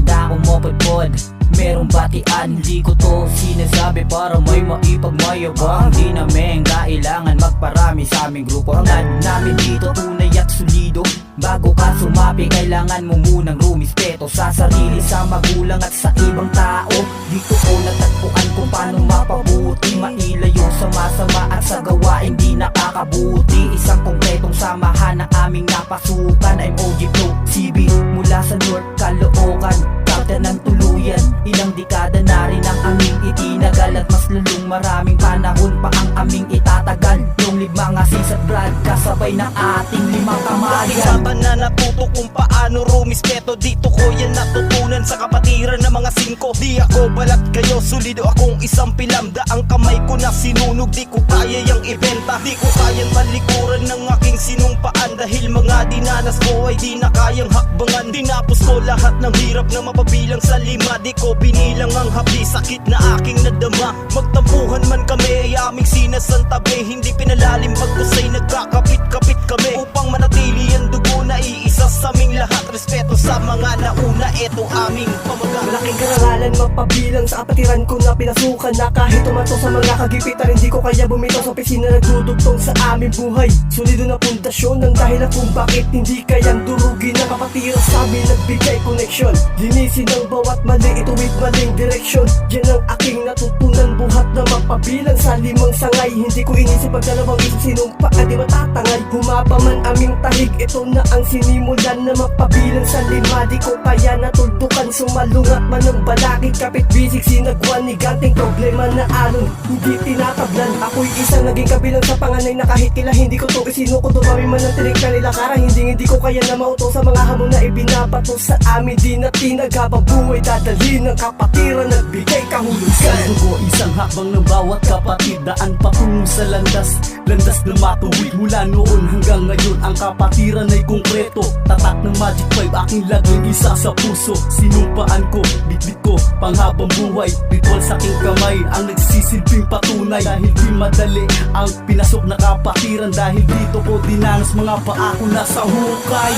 mata kumopod-pod. Merong batian, hindi ko to sinasabi para may maipagmayabang. Di namin kailangan magparami sa aming grupo. Ang namin dito tunay at solido. Bago ka sumapi, kailangan mo munang rumispeto sa sarili, sa magulang at sa ibang tao. Dito ko natagpuan kung paano mapabuti, mailayo sa masama at sa gawain di nakakabuti. Isang konkretong samahan na aming napasukan. I'm OG Flow CB mula sa North Caloocan, kapten ng tuluyan. Ilang dekada na rin ang aming itinagal, at mas lalong maraming panahon pa ang aming itatagal. Yung mga sisat brad kasabay ng ating limang kamayan. Bata na natuto kung paano rumispeto. Dito ko yan natutunan sa kapatiran ng mga singko. Di ako balat kayo, solido akong isang pilamda. Ang kamay ko na sinunog, di ko kaya yung ibenta. Di ko kayang talikuran ng aking sinumpaan, dahil mga dinanas ko ay di na kayang hakbangan. Tinapos ko lahat ng hirap na mapabilang sa lima. Di ko binilang ang hapdi, sakit na aking nadama. Magtampuhan man kami ay aming sinasantabi. Hindi pinalalim pagkusay, nagkakapit-kapit kami upang manatili ang dugo na iisa sa aming lahat. Respeto sa mga nauna, eto aming pamagat. Malaking karangalan mapabilang sa kapatiran ko na pinasukan, na kahit tumato sa mga kagipitan, hindi ko kaya bumitaw sa opisina nagdudugtong sa aming buhay. Sulido na pundasyon ng dahilan kung bakit hindi kayang durugin na kapatiran sa amin nagbigay koneksyon. Linisin ang bawat mali, ituwid maling direksyon. Yan ang aking natutunan, buhat na mapabilang sa limang sangay. Hindi ko inisip ang dalawang isip, sinumpa at di matatangay. Humaba man aming tahig, ito na ang sinimulan na mapabilang sa lima. Di ko kaya natuldukan, sumalungat man ang balakid. Kapit bisig sinagwan ni ganting problema na alon, hindi tinatablan. Ako'y isang naging kabilang sa panganay na kahit kila hindi ko to isinuko. Dumami man ang tinig na nilakaran, hindi ko kaya na mauto sa mga hamon na ibinabato sa amin. Di na tinagabang buhay, dadali ng kapatiran, nagbigay kahulugan. Dugo, isang hakbang ng bawat kapatid, daan patungo sa landas na matuwid. Mula noon hanggang ngayon, ang kapatiran ay konkreto. Tatak ng Magic 5, aking laging isa sa puso. Sinumpaan ko, bitbit ko, panghabang buhay. Ritual sa aking kamay, ang nagsisilbing patunay. Dahil di madali ang pinasok na kapatiran, dahil dito ko dinanas mga paa ko nasa hukay.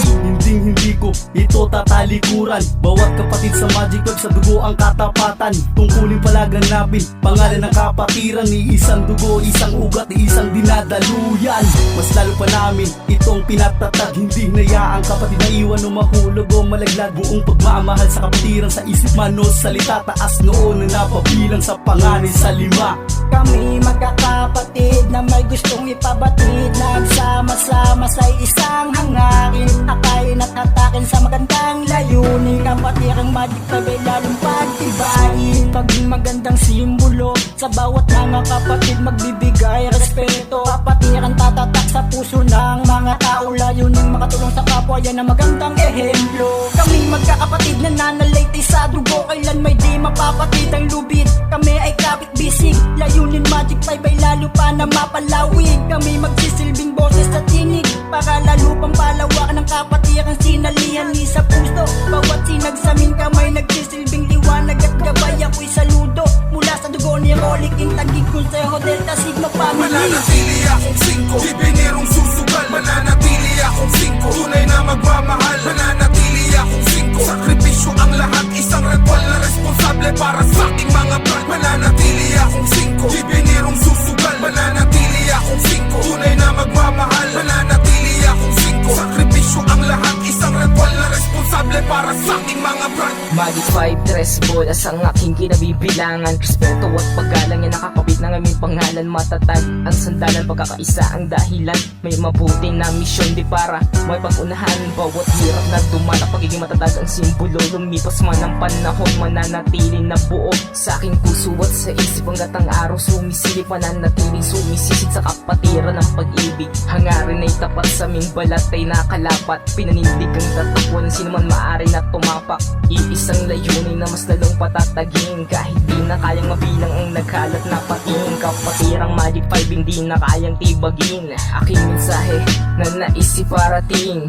Hindi ko ito tatalikuran. Bawat kapatid sa Magic 5, sa dugo ang katapatan. Tungkulin palaganapin, pangalan ng kapatiran. Ni isang dugo, isang ugat, isang dinadaluyan. Mas lalo pa namin itong pinatatag. Hindi nayaang kapatid na iwan o mahulog o malaglag. Buong pagmamahal sa kapatiran, sa isip man o salita. Taas noon na napabilang sa panganay sa lima. Kami magkakapatid na may gustong ipabatid, nagsama-sama sa isang hangarin, akayin at hatakin sa magandang layunin. Kapatirang Magic 5 ay lalong pagtibayin, maging magandang simbolo sa bawat mga kapatid, magbibigay respeto. Kapatiran tatatak sa puso ng mga tao, layunin makatulong sa kapwa, yan ang magandang ehemplo. Kami magkakapatid na nanalayti sa dugo, kailan may di mapapatid ang lubid. Kami ay kapit bisig, layunin Magic 5 ay lalo pa na mapalawig. Kami magsisilbing boses sa tinig, para lalo pang palawakan ng kapatiran, sinalihan ni sa puso. Bawat sinagsamin kamay nagsisilbing liwanag at gabay. Ako'y saludo mula sa dugo ni Rolik, Intagig, Consejo, Delta Sigma Family. Mananatili akong 5, di binirong susugal. Mananatili akong 5, tunay na magmamahal. Mananatili akong 5, sakripisyo ang lahat. Isang ritual na responsable para sa ating mga brad. Mananatili akong 5, di binirong susugal. Mananatili akong 5, tunay na magmamahal. Mananatili akong 5, sakripisyo ang lahat. Isang ritual na responsable para sa ating mga brad. Magic 5, tres bolas ang aking kinabibilangan. Respeto at paggalang yan nakakapit ng aming pangalan. Matatag ang sandalan, pagkakaisa ang dahilan. May mabuti na misyon di para may pag-unahan. Bawat hirap na dumana, pagiging matatag ang simbolo. Lumipas man ang panahon, mananatili na buo sa aking puso at sa isip. Hanggat ang araw sumisilip, mananatiling sumisisid sa kapatiran ng pag-ibig. Hangarin ay tapat sa aming balat ay nakalapat. Pinanindig ang tatakbo ng sino man maaari na tumapak. Iisang layunin na mas lalong patatagin, kahit di na kayang mabilang ang nagkalat na pating. Kapatirang Magic 5 hindi na kayang tibagin. Aking mensahe na naisip parating,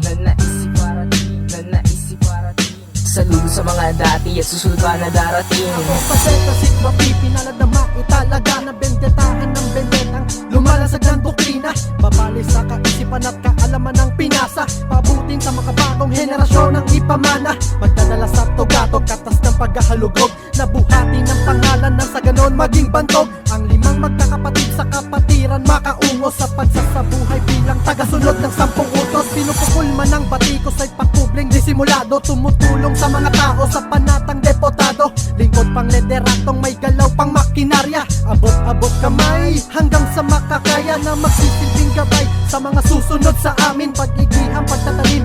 saludo sa mga dati at susunod pa na darating. Ako paseta sigma pipinalad na maitalaga na bendetahan ng bendetang lumalasag ng doktrina. Babali sa kaisipan at kaalaman ng pinasa, pabutin sa makabagong henerasyon ng ipamana. Magdadala sa tugatog, katas ng paghahalugog, nabuhati ng pangalan nang sa ganon maging bantog. Ang limang magkakapatid sa kapatiran makaungo sa pagsasabuhay bilang tagasunod ng 10 utos. Pinupukul man ang batikos ay pakubling disimulado, tumutulong sa mga tao sa panatang deputado. Lingkod pang lederatong may galaw pang makinarya, abot-abot kamay hanggang sa makakaya na magsisilbing gabay sa mga susunod sa amin. Pag-igihang pagtatanim